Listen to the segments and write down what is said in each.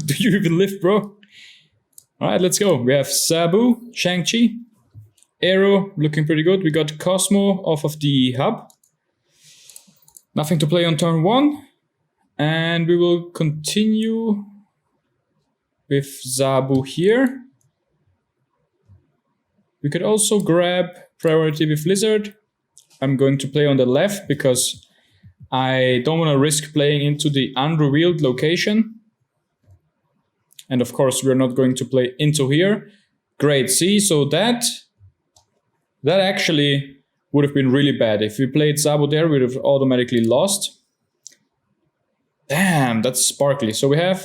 Do you even live, bro? Alright, let's go. We have Sabu, Shang-Chi, Arrow, looking pretty good. We got Cosmo off of the hub. Nothing to play on turn 1. And we will continue with Zabu here. We could also grab priority with Lizard. I'm going to play on the left because I don't want to risk playing into the unrevealed location. And of course, we're not going to play into here. Great, see, so that actually would have been really bad. If we played Zabu there, we would have automatically lost. Damn, that's sparkly. So we have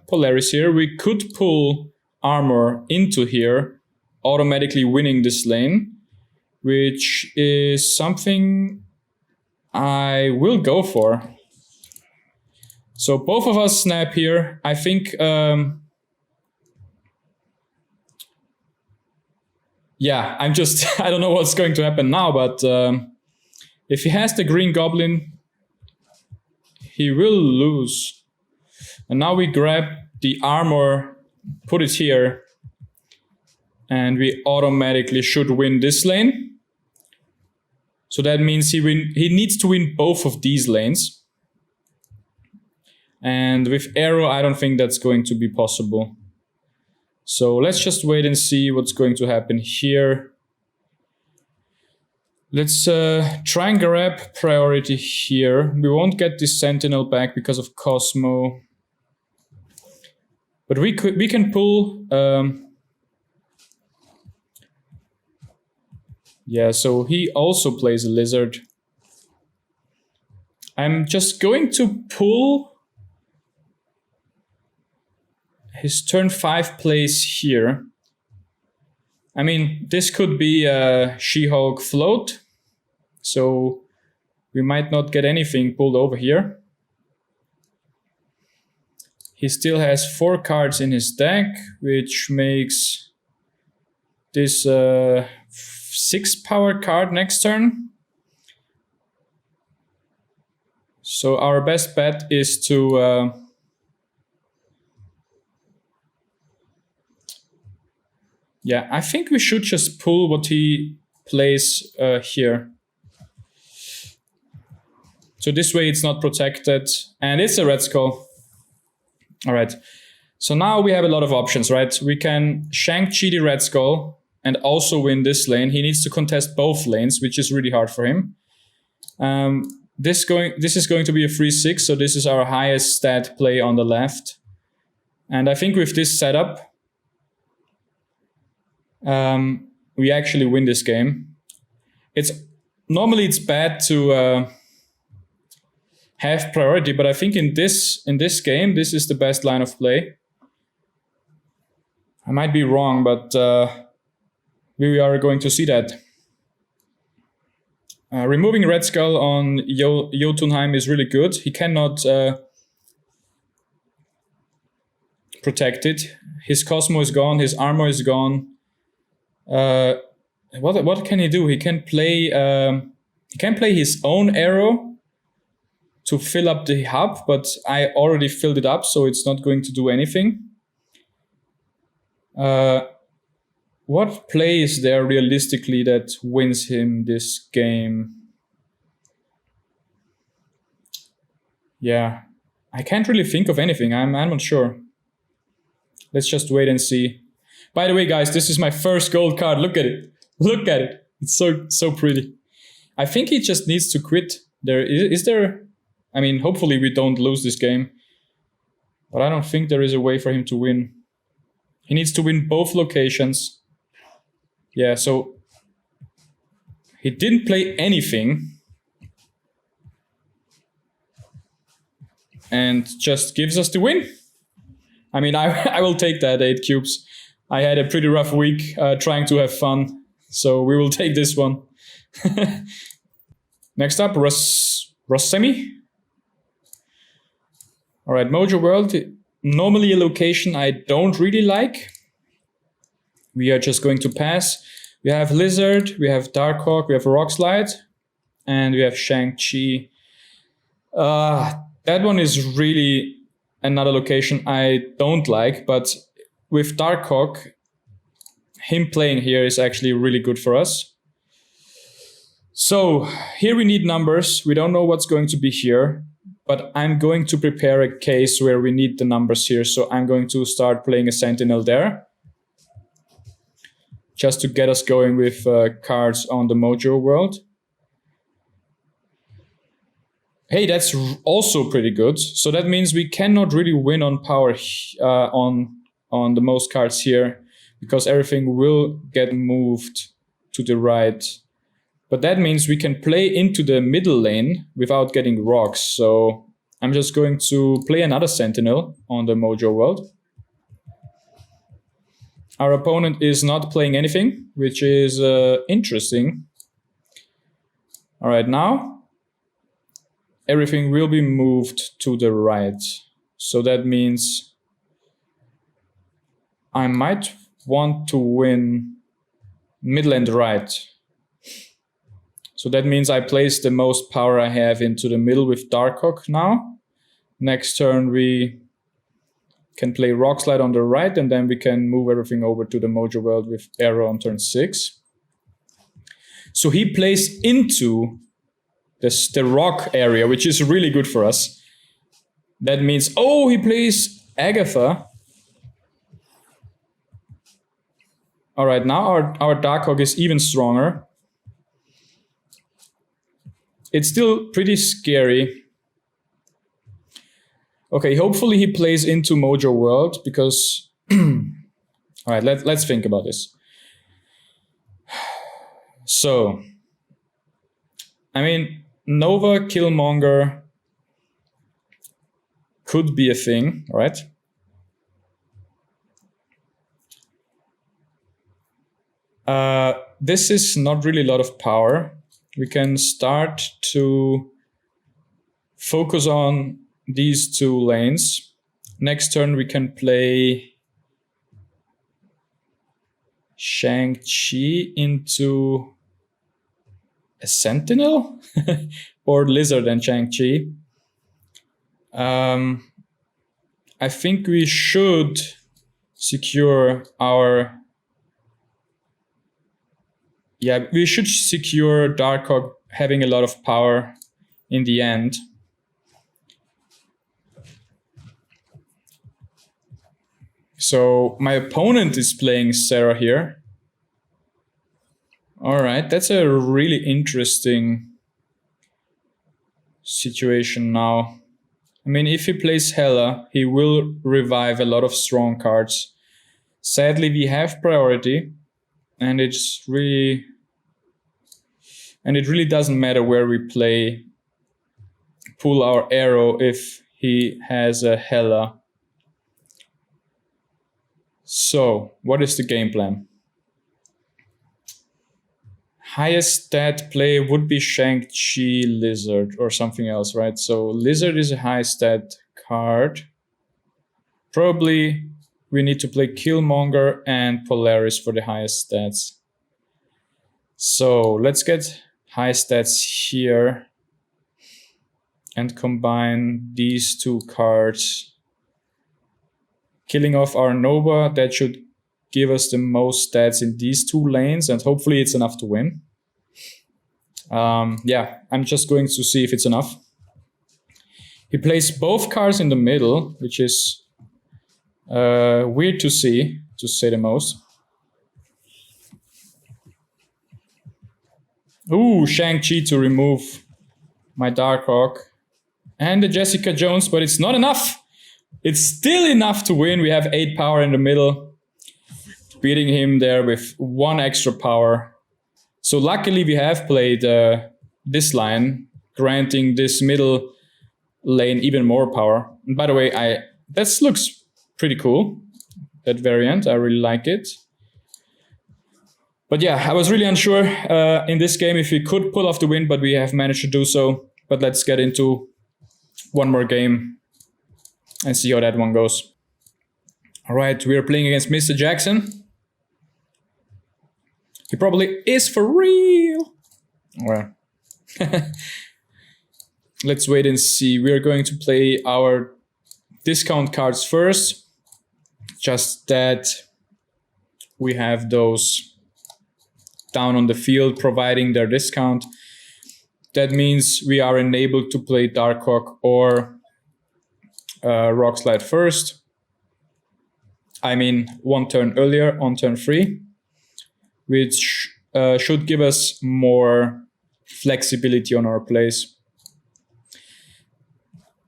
Polaris here. We could pull armor into here, automatically winning this lane, which is something I will go for. So both of us snap here. I think, yeah, I don't know what's going to happen now, but if he has the green goblin, he will lose. And now we grab the armor, put it here, and we automatically should win this lane. So that means he needs to win both of these lanes. And with Arrow, I don't think that's going to be possible. So let's just wait and see what's going to happen here. Let's try and grab priority here. We won't get this Sentinel back because of Cosmo. But we can pull... yeah, so he also plays a Lizard. I'm just going to pull his turn 5 plays here. I mean, this could be a She-Hulk float. So we might not get anything pulled over here. He still has 4 cards in his deck, which makes this 6 power card next turn. So our best bet is to yeah, I think we should just pull what he plays here. So this way it's not protected, and it's a Red Skull. All right, so now we have a lot of options, right? We can Shang-Chi the Red Skull and also win this lane. He needs to contest both lanes, which is really hard for him. This is going to be a 3-6, so this is our highest stat play on the left. And I think with this setup, we actually win this game. Normally it's bad to have priority, but I think in this game, this is the best line of play. I might be wrong, but we are going to see that. Removing Red Skull on Jotunheim is really good. He cannot protect it. His Cosmo is gone, his armor is gone. What can he do? He can play his own Arrow to fill up the hub, but I already filled it up, so it's not going to do anything. What play is there realistically that wins him this game? Yeah, I can't really think of anything. I'm not sure. Let's just wait and see. By the way, guys, this is my first gold card. Look at it. Look at it. It's so pretty. I think he just needs to quit. Is there... I mean, hopefully we don't lose this game. But I don't think there is a way for him to win. He needs to win both locations. Yeah, so... he didn't play anything. And just gives us the win. I mean, I will take that 8 cubes. I had a pretty rough week trying to have fun. So we will take this one. Next up, Rossemi. All right, Mojo World. Normally a location I don't really like. We are just going to pass. We have Lizard, we have Darkhawk, we have Rockslide, and we have Shang-Chi. That one is really another location I don't like, but with Darkhawk, him playing here is actually really good for us. So here we need numbers. We don't know what's going to be here, but I'm going to prepare a case where we need the numbers here. So I'm going to start playing a Sentinel there, just to get us going with cards on the Mojo world. Hey, that's also pretty good. So that means we cannot really win on power on the most cards here, because everything will get moved to the right. But that means we can play into the middle lane without getting rocks. So I'm just going to play another Sentinel on the Mojo world. Our opponent is not playing anything, which is interesting. All right, now everything will be moved to the right. So that means I might want to win middle and right. So that means I place the most power I have into the middle with Darkhawk now. Next turn we can play Rockslide on the right, and then we can move everything over to the Mojo world with Arrow on turn 6. So he plays into the rock area, which is really good for us. That means, oh, he plays Agatha. All right, now our Darkhawk is even stronger. It's still pretty scary. Okay, hopefully he plays into Mojo world, because all right, let's think about this. So I mean, Nova Killmonger could be a thing, right? This is not really a lot of power. We can start to focus on these two lanes. Next turn we can play Shang-Chi into a Sentinel or Lizard and Shang-Chi. I think we should secure our... Yeah, we should secure Darkhawk having a lot of power in the end. So my opponent is playing Sera here. All right, that's a really interesting situation now. I mean, if he plays Hela, he will revive a lot of strong cards. Sadly, we have priority, and it really doesn't matter where we play. Pull our arrow if he has a Hela. So, what is the game plan? Highest stat play would be Shang-Chi Lizard or something else, right? So Lizard is a high stat card. Probably we need to play Killmonger and Polaris for the highest stats. So let's get high stats here and combine these two cards. Killing off our Nova, that should give us the most stats in these two lanes, and hopefully it's enough to win. Yeah, I'm just going to see if it's enough. He plays both cards in the middle, which is weird to see, to say the most. Ooh, Shang-Chi to remove my Darkhawk. And the Jessica Jones, but it's not enough. It's still enough to win. We have 8 power in the middle. Beating him there with 1 extra power. So luckily we have played this line, granting this middle lane even more power. And by the way, that looks pretty cool, that variant. I really like it. But yeah, I was really unsure in this game if we could pull off the win, but we have managed to do so. But let's get into one more game and see how that one goes. All right, we are playing against Mr. Jackson. He probably is for real. Well, let's wait and see. We are going to play our discount cards first, just that we have those down on the field providing their discount. That means we are enabled to play Darkhawk or Rockslide first. I mean, one turn earlier on turn 3, which should give us more flexibility on our plays.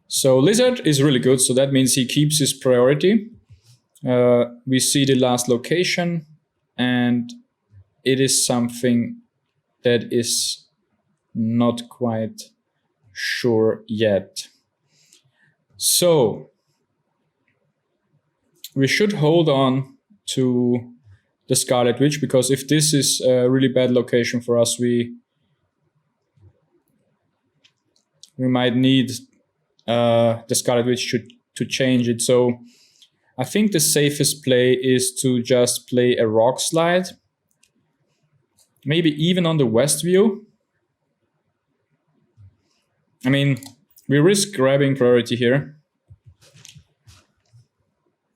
So Lizard is really good, so that means he keeps his priority. We see the last location, and it is something that is not quite sure yet. So we should hold on to the Scarlet Witch, because if this is a really bad location for us, we might need the Scarlet Witch to change it. So I think the safest play is to just play a Rock Slide, maybe even on the west view. I mean, we risk grabbing priority here,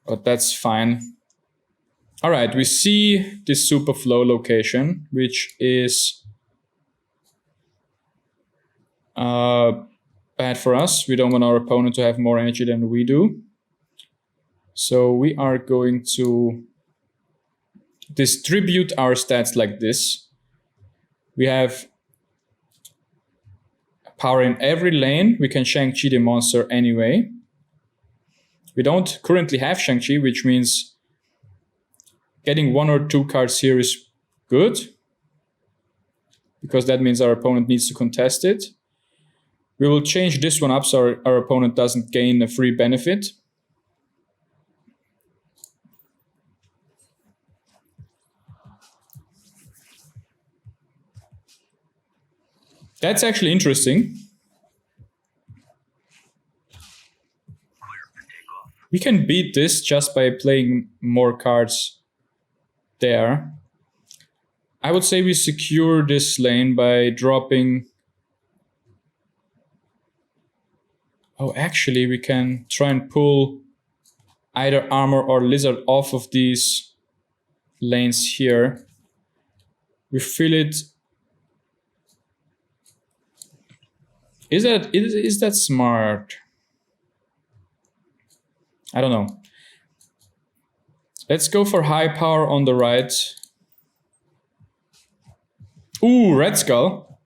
but that's fine. All right, we see this super flow location, which is bad for us. We don't want our opponent to have more energy than we do. So we are going to distribute our stats like this. We have power in every lane. We can Shang-Chi the monster anyway. We don't currently have Shang-Chi, which means getting 1 or 2 cards here is good, because that means our opponent needs to contest it. We will change this one up so our opponent doesn't gain a free benefit. That's actually interesting. We can beat this just by playing more cards there. I would say we secure this lane by dropping... Oh, actually, we can try and pull either Armor or Lizard off of these lanes here. We fill it... Is that smart? I don't know. Let's go for high power on the right. Ooh, Red Skull.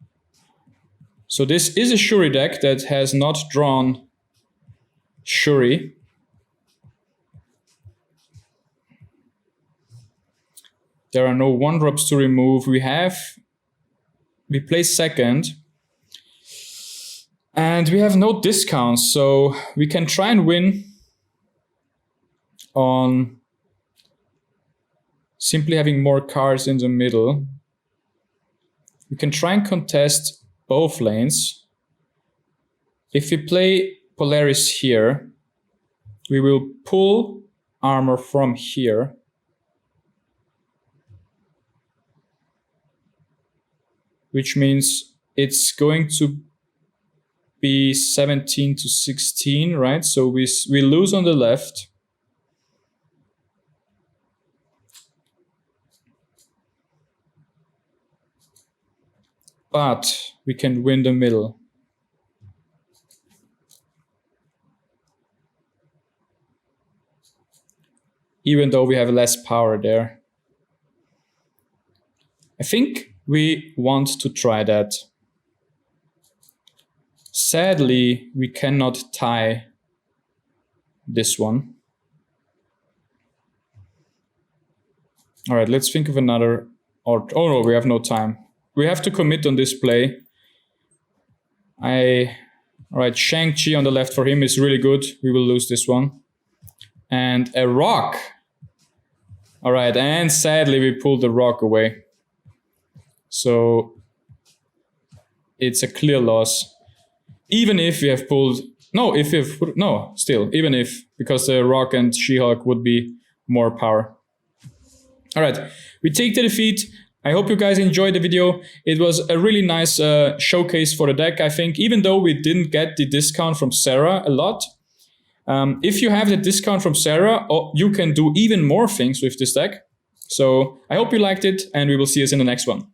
So this is a Shuri deck that has not drawn Shuri. There are no 1-drops to remove. We play second. And we have no discounts, so we can try and win on simply having more cards in the middle. We can try and contest both lanes. If we play Polaris here, we will pull Armor from here. Which means it's going to be 17 to 16, right? So we lose on the left. But we can win the middle. Even though we have less power there. I think we want to try that. Sadly, we cannot tie this one. All right, let's think of another. Oh no, we have no time. We have to commit on this play. All right, Shang-Chi on the left for him is really good. We will lose this one. And a rock. All right, and sadly we pulled the rock away. So it's a clear loss. Even if we have pulled, even if, because the Rock and She-Hulk would be more power. All right, we take the defeat. I hope you guys enjoyed the video. It was a really nice showcase for the deck, I think, even though we didn't get the discount from Sera a lot. If you have the discount from Sera, you can do even more things with this deck. So I hope you liked it, and we will see us in the next one.